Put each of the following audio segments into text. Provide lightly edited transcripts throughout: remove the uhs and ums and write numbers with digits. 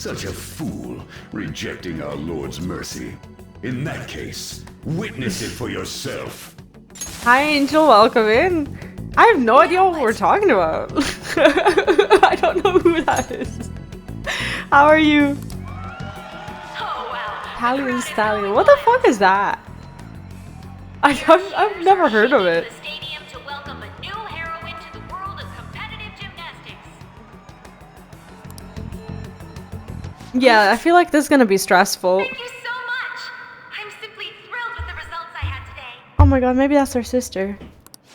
Such a fool, rejecting our Lord's mercy. In that case, witness it for yourself. Hi, Angel. Welcome in. I have no idea what we're talking about. I don't know who that is. How are you? Oh, wow. Italian Stallion. What the fuck is that? I've never heard of it. The stadium to welcome a new heroine to the world of competitive gymnastics. Yeah, I feel like this is gonna be stressful. Thank you so much. I'm simply thrilled with the results I had today. Oh my god, maybe that's her sister.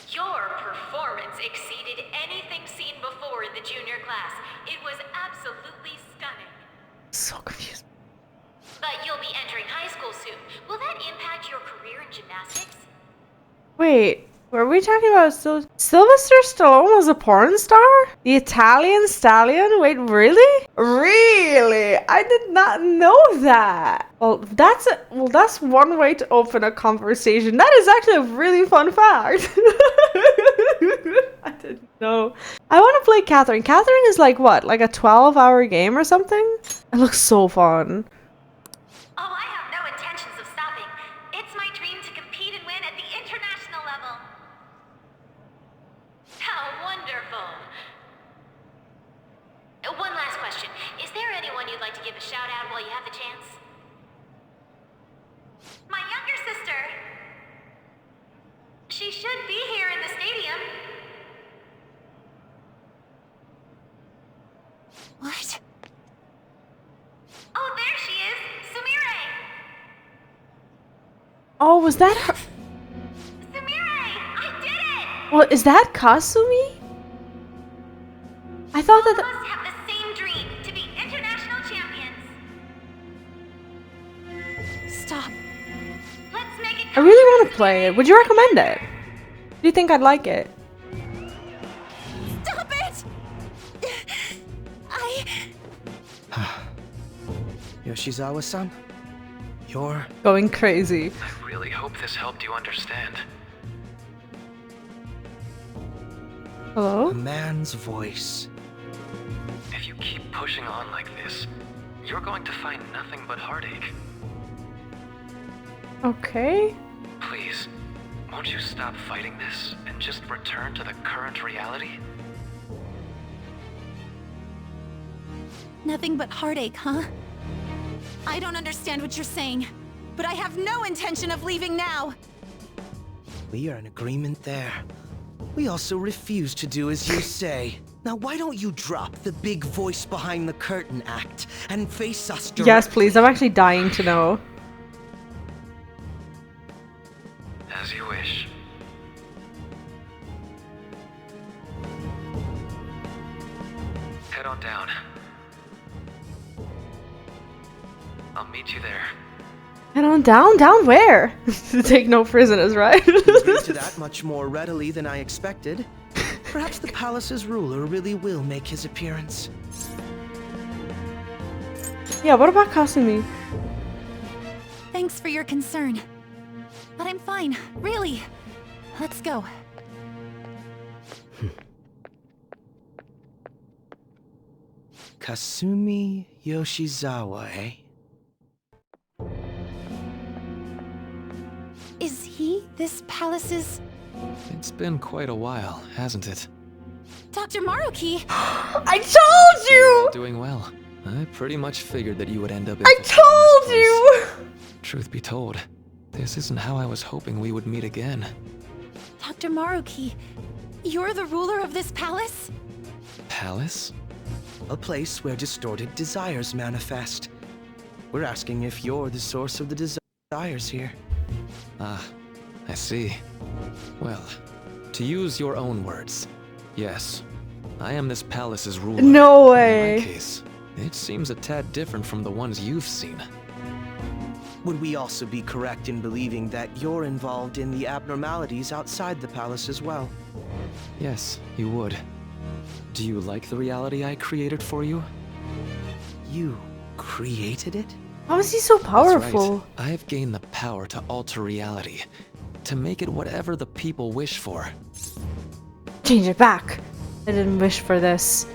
Your performance exceeded anything seen before in the junior class. It was absolutely stunning. So confused. But you'll be entering high school soon. Will that impact your career in gymnastics? Wait, were we talking about Sylvester Stallone was a porn star? The Italian Stallion? Wait, really? Really? I did not know that. Well, that's one way to open a conversation. That is actually a really fun fact. I didn't know. I want to play Catherine. Catherine is like what? Like a 12-hour game or something? It looks so fun. Oh, I have no intentions of stopping. It's my dream to compete and win at the international level. How wonderful. One last question. Is there anyone you'd like to give a shout out while you have the chance? My younger sister. She should be here in the stadium. What? Oh, there she is. Sumire. Oh, was that her? Sumire, I did it! Well, is that Kasumi? I thought All that. of us have the same dream, to be international champions. Stop. Let's make it I really want to play it. Would you recommend it? Do you think I'd like it? Stop it! Yoshizawa-san? You're... Going crazy. I really hope this helped you understand. a Hello? man's voice. If you keep pushing on like this, you're going to find nothing but heartache. Okay. Please, won't you stop fighting this and just return to the current reality? Nothing but heartache, huh? I don't understand what you're saying, but I have no intention of leaving now. We are in agreement there. We also refuse to do as you say. Now why don't you drop the big voice behind the curtain act and face us directly? Yes, please. I'm actually dying to know. As you wish. Head on down. I'll meet you there. Head on down? Down where? To take no prisoners, right? You agreed to that much more readily than I expected. Perhaps the palace's ruler really will make his appearance. Yeah, what about Kasumi? Thanks for your concern. But I'm fine, really. Let's go. Kasumi Yoshizawa, eh? Is he this palace's... It's been quite a while, hasn't it? Dr. Maruki? I told you! Doing well. I pretty much figured that you would end up in I told this you! place. Truth be told, this isn't how I was hoping we would meet again. Dr. Maruki, you're the ruler of this palace? Palace? A place where distorted desires manifest. We're asking if you're the source of the desires here. Ah, I see. Well, to use your own words, yes, I am this palace's ruler. No In way. my case, it seems a tad different from the ones you've seen. Would we also be correct in believing that you're involved in the abnormalities outside the palace as well? Yes, you would. Do you like the reality I created for you? You created it? How is he so That's powerful? right. I've gained the power to alter reality, to make it whatever the people wish for. Change it back. I didn't wish for this.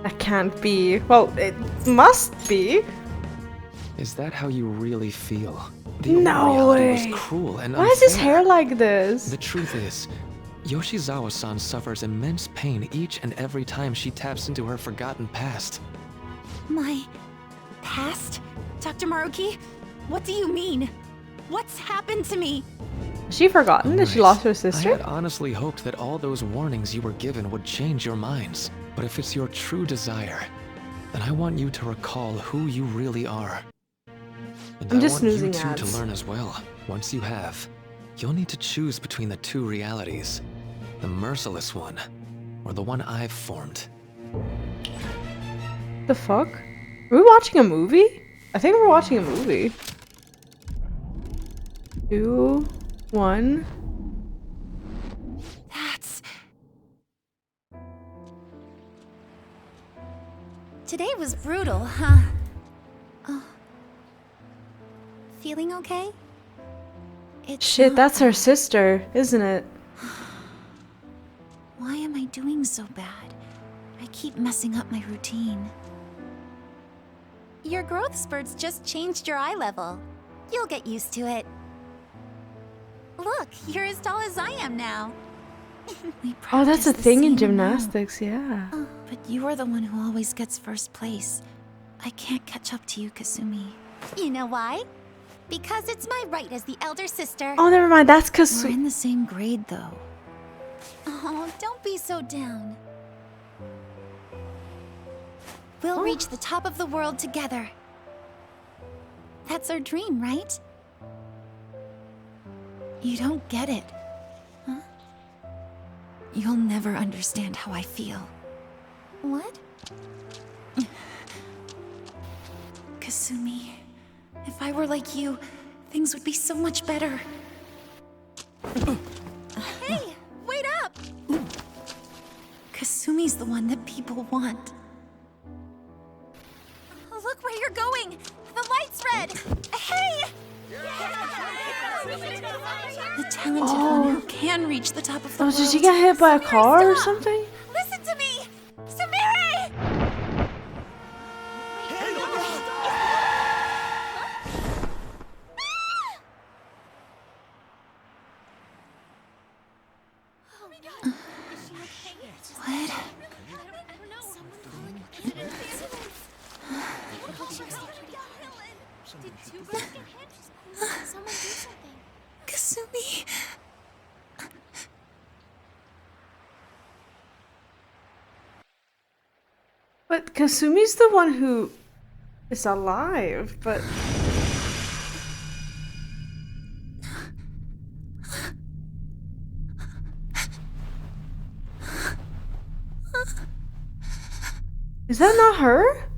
That can't be. Well, it must be. Is that how you really feel? The No old reality way. was cruel and Why is his unfair. hair like this? The truth is, Yoshizawa-san suffers immense pain each and every time she taps into her forgotten past. My past? Dr. Maruki? What do you mean? What's happened to me? Has she forgotten that she lost her I sister? had honestly hoped that all those warnings you were given would change your minds. But if it's your true desire, then I want you to recall who you really are. And I'm I just want you snoozing two ads. to learn as well. Once you have, you'll need to choose between the two realities. The merciless one, or the one I've formed. The fuck? Are we watching a movie? I think we're watching a movie. 2, 1. That's... Today was brutal, huh? Oh. Feeling okay? It's Shit, not that's her bad. sister, isn't it? Why am I doing so bad? I keep messing up my routine. Your growth spurts just changed your eye level. You'll get used to it. Look, you're as tall as I am now. Oh, that's a thing in gymnastics, yeah. Oh, but you are the one who always gets first place. I can't catch up to you, Kasumi. You know why? Because it's my right as the elder sister. Oh, never mind, that's We're Kasumi. in the same grade, though. Oh, don't be so down. We'll reach the top of the world together. That's our dream, right? You don't get it. Huh? You'll never understand how I feel. What? Kasumi, if I were like you, things would be so much better. Hey, wait up! Kasumi's the one that people want. Look where you're going! The light's red! Hey! The talented one who can reach the top of the Oh, world. did she get hit by a Sumire, car or stop! something? Listen to me! Sumire! What? Kasumi. But Kasumi's the one who is alive, but... Is that not her?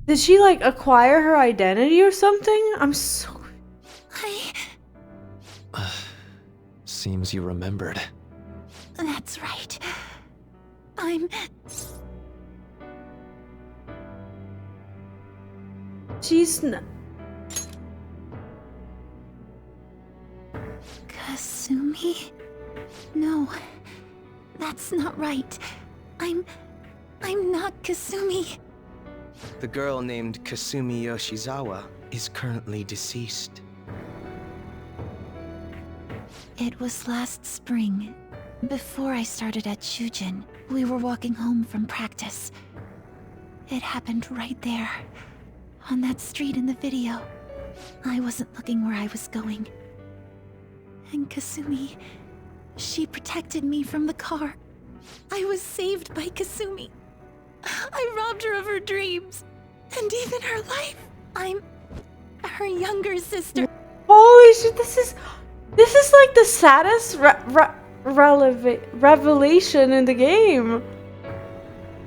Did she like acquire her identity or something? I'm so... Seems you remembered. That's right. I'm... She's not... Kasumi? No, that's not right. I'm not Kasumi. The girl named Kasumi Yoshizawa is currently deceased. It was last spring. Before I started at Shujin, we were walking home from practice. It happened right there, on that street in the video. I wasn't looking where I was going. And Kasumi, she protected me from the car. I was saved by Kasumi. I robbed her of her dreams, and even her life. I'm her younger sister. Holy shit, this is like the saddest revelation in the game.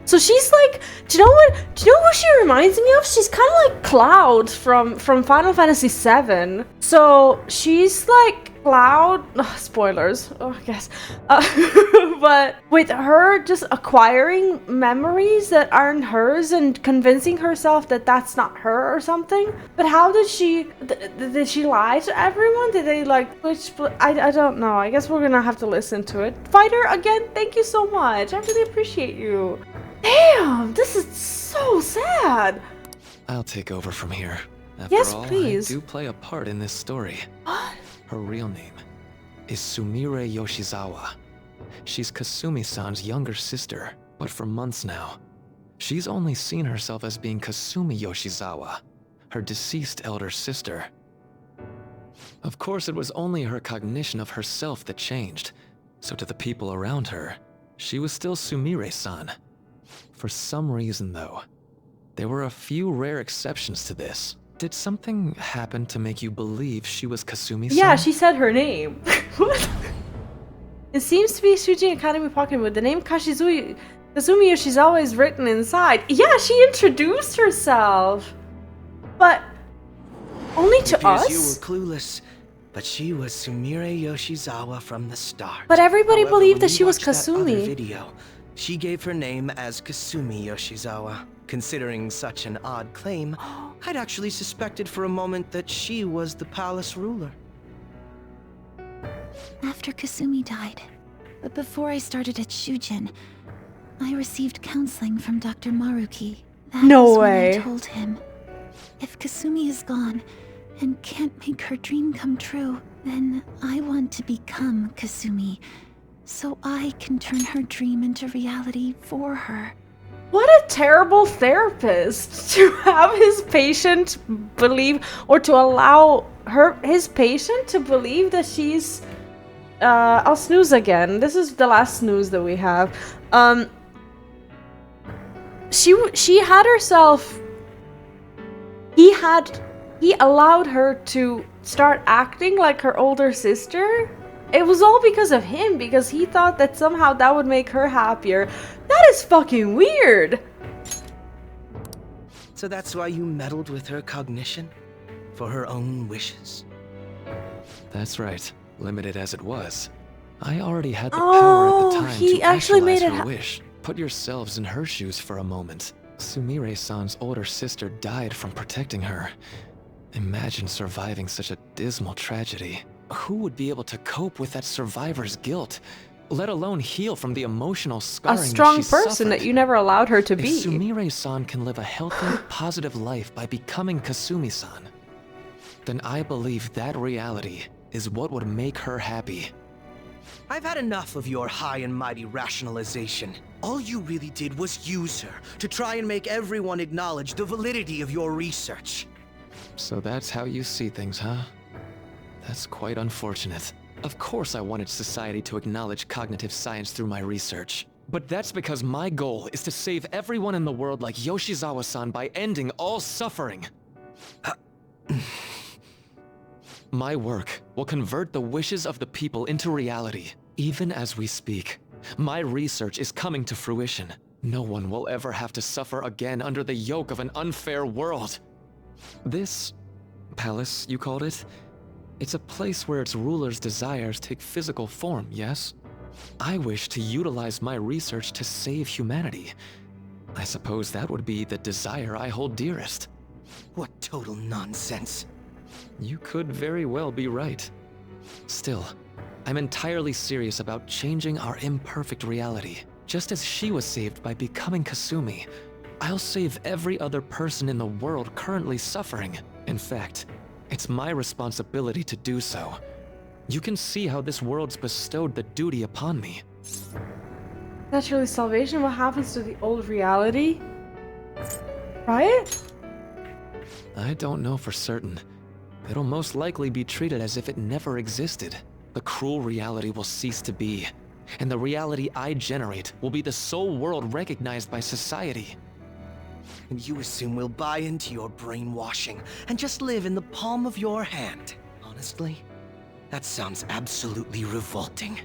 So she's like, do you know who she reminds me of? She's kind of like Cloud from Final Fantasy VII. So she's like Cloud, spoilers, I guess. But with her just acquiring memories that aren't hers and convincing herself that that's not her or something. But how did she? Did she lie to everyone? Did they like switch? I don't know. I guess we're gonna have to listen to it. Fighter, again, thank you so much. I really appreciate you. Damn, this is so sad. I'll take over from here. After Yes, all, please. I do play a part in this story. What? Her real name is Sumire Yoshizawa. She's Kasumi-san's younger sister, but for months now, she's only seen herself as being Kasumi Yoshizawa, her deceased elder sister. Of course, it was only her cognition of herself that changed, so to the people around her, she was still Sumire-san. For some reason, though, there were a few rare exceptions to this. Did something happen to make you believe she was Kasumi-san? Yeah, she said her name. What? It seems to be Shujin Academy Pocket with the name Kasumi Yoshizawa is written inside. Yeah, she introduced herself. But only to us? You were clueless, but she was Sumire Yoshizawa from the start. But everybody However, believed when that you she was watched that other Kasumi. video, she gave her name as Kasumi Yoshizawa. Considering such an odd claim, I'd actually suspected for a moment that she was the palace ruler. After Kasumi died, but before I started at Shujin, I received counseling from Dr. Maruki. That No was when way. I told him, if Kasumi is gone and can't make her dream come true, then I want to become Kasumi, so I can turn her dream into reality for her. What a terrible therapist to have his patient believe, or to allow his patient to believe that she's. I'll snooze again. This is the last snooze that we have. She had herself. He allowed her to start acting like her older sister. It was all because of him, because he thought that somehow that would make her happier. That is fucking weird. So that's why you meddled with her cognition? For her own wishes? That's right. Limited as it was, I already had the power at the time he to actually actualize made it her wish. Put yourselves in her shoes for a moment. Sumire-san's older sister died from protecting her. Imagine surviving such a dismal tragedy. Who would be able to cope with that survivor's guilt, let alone heal from the emotional scarring A strong that she person suffered? that you never allowed her to If be. Sumire-san can live a healthy, positive life by becoming Kasumi-san, then I believe that reality is what would make her happy. I've had enough of your high and mighty rationalization. All you really did was use her to try and make everyone acknowledge the validity of your research. So that's how you see things, huh? That's quite unfortunate. Of course I wanted society to acknowledge cognitive science through my research. But that's because my goal is to save everyone in the world like Yoshizawa-san by ending all suffering. My work will convert the wishes of the people into reality. Even as we speak, my research is coming to fruition. No one will ever have to suffer again under the yoke of an unfair world. This palace, you called it? It's a place where its ruler's desires take physical form, yes? I wish to utilize my research to save humanity. I suppose that would be the desire I hold dearest. What total nonsense. You could very well be right. Still, I'm entirely serious about changing our imperfect reality. Just as she was saved by becoming Kasumi, I'll save every other person in the world currently suffering. In fact, it's my responsibility to do so. You can see how this world's bestowed the duty upon me. Naturally, salvation, what happens to the old reality? Right? I don't know for certain. It'll most likely be treated as if it never existed. The cruel reality will cease to be, and the reality I generate will be the sole world recognized by society. And you assume we'll buy into your brainwashing and just live in the palm of your hand. Honestly, that sounds absolutely revolting.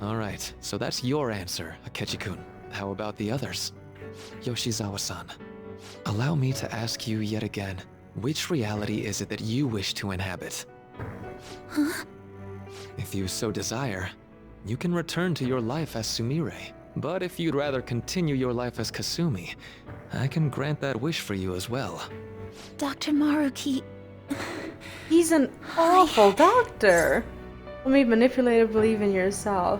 Alright, so that's your answer, Akechi-kun. How about the others? Yoshizawa-san, allow me to ask you yet again, which reality is it that you wish to inhabit? Huh? If you so desire, you can return to your life as Sumire. But if you'd rather continue your life as Kasumi, I can grant that wish for you as well. Dr. Maruki, He's an awful doctor. Don't be manipulated, believe in yourself.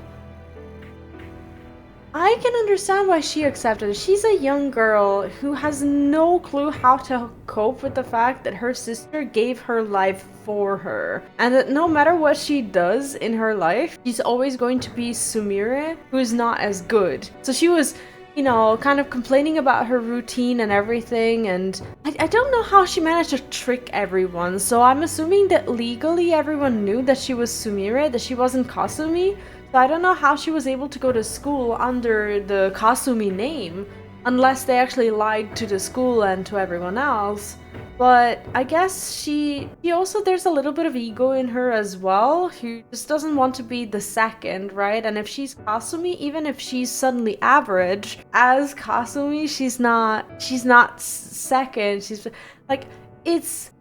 I can understand why she accepted it. She's a young girl who has no clue how to cope with the fact that her sister gave her life for her. And that no matter what she does in her life, she's always going to be Sumire, who is not as good. So she was, you know, kind of complaining about her routine and everything, and I don't know how she managed to trick everyone. So I'm assuming that legally everyone knew that she was Sumire, that she wasn't Kasumi. So I don't know how she was able to go to school under the Kasumi name, unless they actually lied to the school and to everyone else. But I guess she also, there's a little bit of ego in her as well, who just doesn't want to be the second, right? And if she's Kasumi, even if she's suddenly average, as Kasumi, she's not second. She's like, it's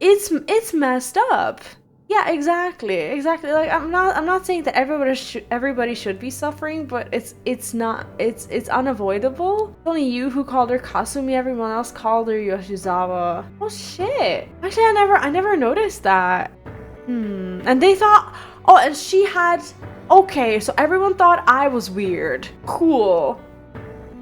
messed up. Yeah, exactly. Like I'm not saying that everybody should be suffering, but it's unavoidable. It's only you who called her Kasumi, everyone else called her Yoshizawa. Oh shit. Actually, I never noticed that. And they thought, oh, and she had, okay, so everyone thought I was weird. Cool.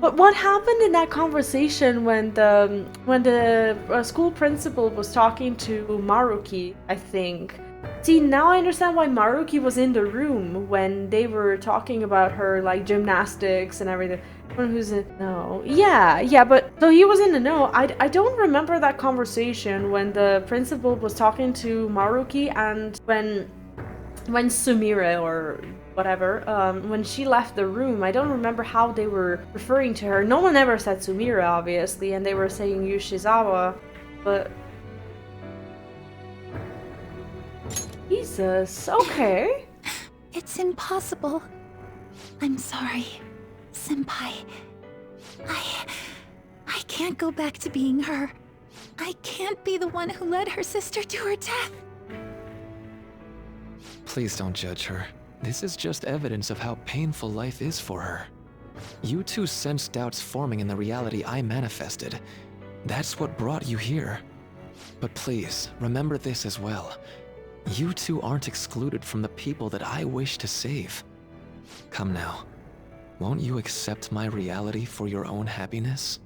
But what happened in that conversation when the school principal was talking to Maruki, I think? See, now I understand why Maruki was in the room when they were talking about her, like, gymnastics and everything. Who's in? No. Yeah, but so he was in the know. I don't remember that conversation when the principal was talking to Maruki, and when Sumire or whatever, when she left the room, I don't remember how they were referring to her. No one ever said Sumire, obviously, and they were saying Yoshizawa, but Jesus, okay. it's impossible. I'm sorry, Senpai. I can't go back to being her. I can't be the one who led her sister to her death. Please don't judge her. This is just evidence of how painful life is for her. You two sensed doubts forming in the reality I manifested. That's what brought you here. But please, remember this as well. You two aren't excluded from the people that I wish to save. Come now. Won't you accept my reality for your own happiness?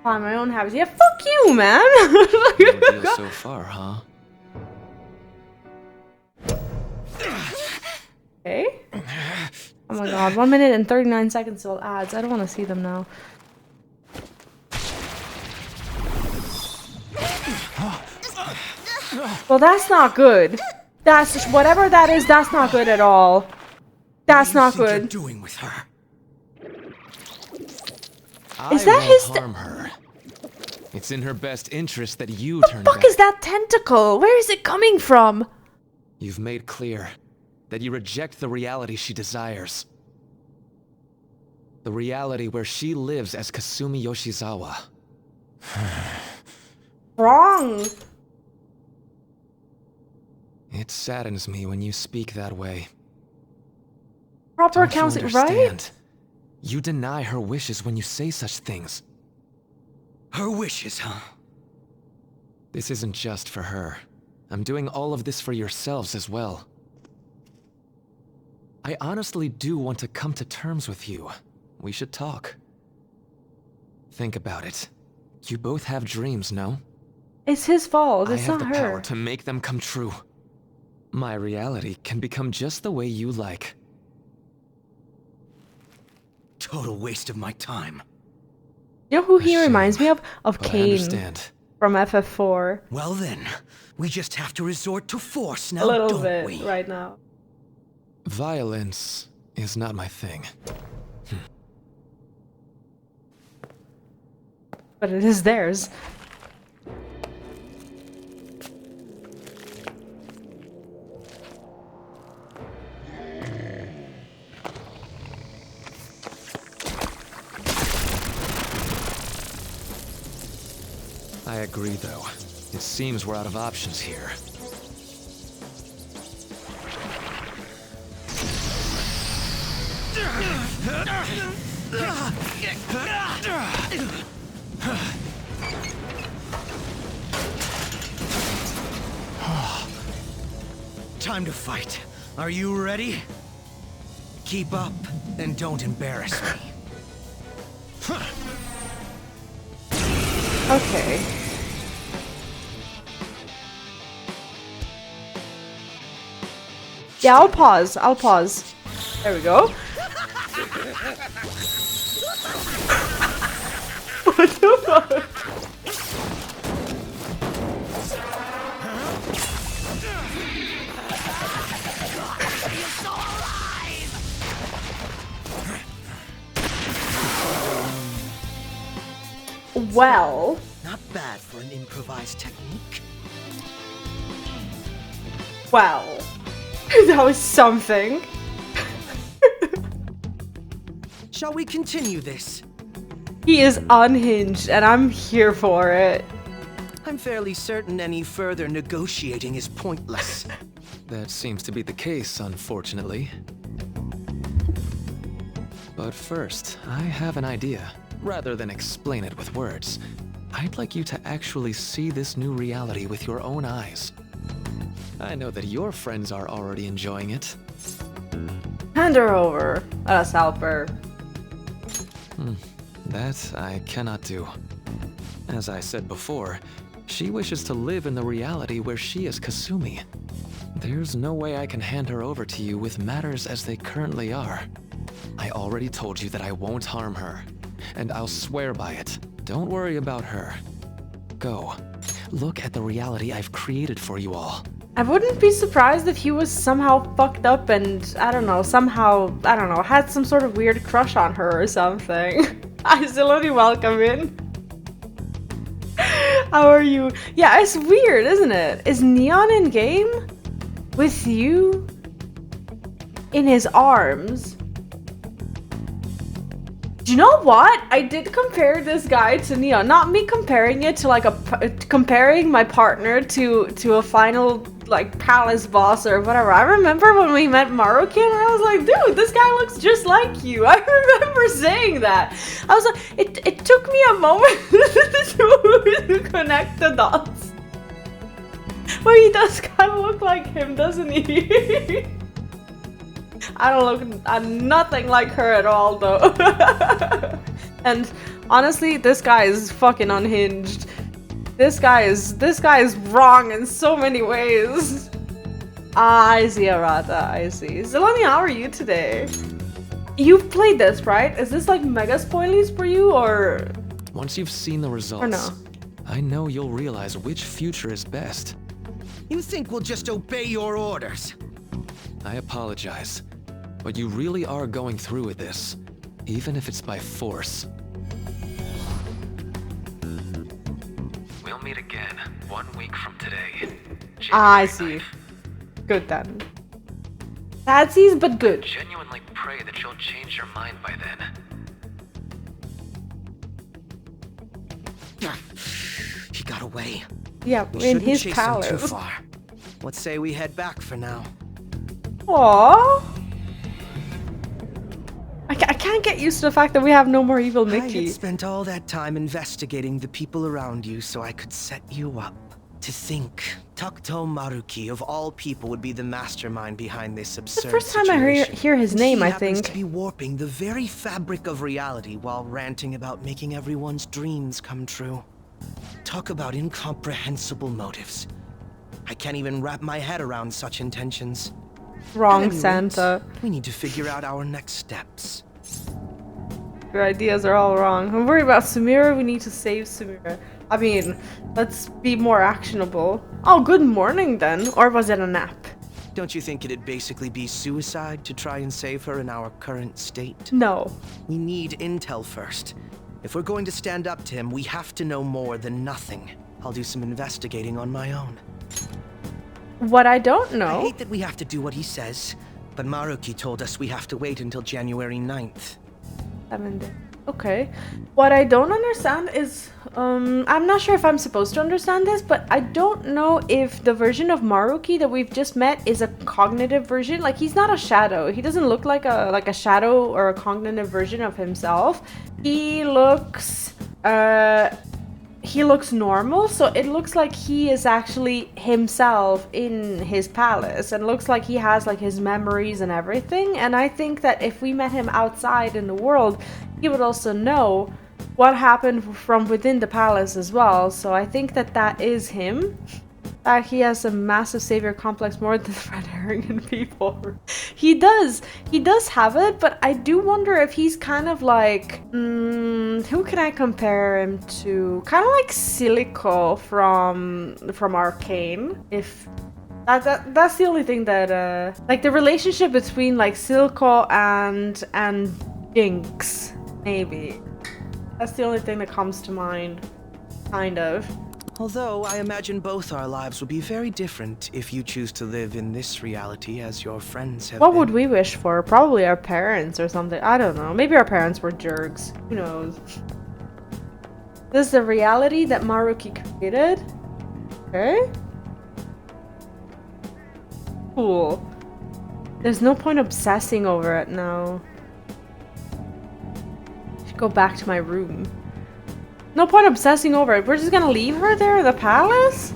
Find my own happiness. Yeah, fuck you, man. No deal so far, huh? Okay. Oh my god, 1 minute and 39 seconds till ads. I don't want to see them now. Well, that's not good. That's just, whatever that is, that's not good at all. That's not What good. are you doing with her? Is that his harm her. It's in her best interest that you turn fuck back. is that tentacle? Where is it coming from? You've made clear that you reject the reality she desires. The reality where she lives as Kasumi Yoshizawa. Wrong. It saddens me when you speak that way. Proper Don't you counseling, understand? right? You deny her wishes when you say such things. Her wishes, huh? This isn't just for her. I'm doing all of this for yourselves as well. I honestly do want to come to terms with you. We should talk. Think about it. You both have dreams, no? It's his fault. I It's have not the power her. to make them come true. My reality can become just the way you like. Total waste of my time. You know who he A reminds me shame, of? Of but I Kane understand. from FF4. Well then, we just have to resort to force now, A little don't bit we? right now. Violence is not my thing. But it is theirs. I agree, though. It seems we're out of options here. Time to fight. Are you ready? Keep up and don't embarrass me. Okay. Yeah, I'll pause. I'll pause. There we go. What the fuck? Well, Not bad for an improvised technique. well, that was something. Shall we continue this? He is unhinged, and I'm here for it. I'm fairly certain any further negotiating is pointless. That seems to be the case, unfortunately. But first, I have an idea. Rather than explain it with words, I'd like you to actually see this new reality with your own eyes. I know that your friends are already enjoying it. Hand her over. Let us help her. That I cannot do. As I said before, she wishes to live in the reality where she is Kasumi. There's no way I can hand her over to you with matters as they currently are. I already told you that I won't harm her, and I'll swear by it. Don't worry about her. Go. Look at the reality I've created for you all. I wouldn't be surprised if he was somehow fucked up and, I don't know, had some sort of weird crush on her or something. I still only welcome in. How are you? Yeah, it's weird, isn't it? Is Neon in game? With you? In his arms? Do you know what? I did compare this guy to Neon. Not me comparing it to like comparing my partner to a final like palace boss or whatever. I remember when we met Maruki and I was like, dude, this guy looks just like you. I remember saying that. I was like, it took me a moment to connect the dots. But he does kind of look like him, doesn't he? I don't look nothing like her at all though. And honestly, this guy is fucking unhinged. This guy is wrong in so many ways. I see, Arata, I see. Zelani, how are you today? You've played this, right? Is this like mega spoilies for you or? Once you've seen the results, no? I know you'll realize which future is best. You think we'll just obey your orders? I apologize, but you really are going through with this, even if it's by force. We'll meet again 1 week from today. I see. Good then. Sadsies, but good. Genuinely pray that you'll change your mind by then. He got away. Yeah, We in shouldn't his chase him too palace. far. Let's say we head back for now. Aww. I can't get used to the fact that we have no more evil I Mickey. had spent all that time investigating the people around you so I could set you up. To think, Takuto Maruki of all people would be the mastermind behind this absurd The first time I hear his And name, he I happens think. to be warping the very fabric of reality while ranting about making everyone's dreams come true. Talk about incomprehensible motives. I can't even wrap my head around such intentions. Wrong, At any rate, Santa. we need to figure out our next steps. Your ideas are all wrong. I'm worried about Sumira. We need to save Sumira. I mean, let's be more actionable. Oh, good morning then. Or was it a nap? Don't you think it'd basically be suicide to try and save her in our current state? No. We need intel first. If we're going to stand up to him, we have to know more than nothing. I'll do some investigating on my own. What I don't I know. hate that we have to do what he says, but Maruki told us we have to wait until January 9th. 7 days. Okay. What I don't understand is, I'm not sure if I'm supposed to understand this, but I don't know if the version of Maruki that we've just met is a cognitive version. Like, he's not a shadow. He doesn't look like a shadow or a cognitive version of himself. He looks normal, so it looks like he is actually himself in his palace, and looks like he has like his memories and everything. And I think that if we met him outside in the world, he would also know what happened from within the palace as well. So I think that that is him. That he has a massive savior complex more than the red herring people. He does have it, but I do wonder if he's kind of like, who can I compare him to? Kind of like Silico from Arcane. If that's the only thing that like the relationship between like Silico and Jinx, maybe. That's the only thing that comes to mind, kind of. Although I imagine both our lives would be very different if you choose to live in this reality as your friends have What been. would we wish for? Probably our parents or something. I don't know. Maybe our parents were jerks. Who knows? This is the reality that Maruki created. Okay. Cool. There's no point obsessing over it now. I should go back to my room. No point obsessing over it. We're just gonna leave her there in the palace?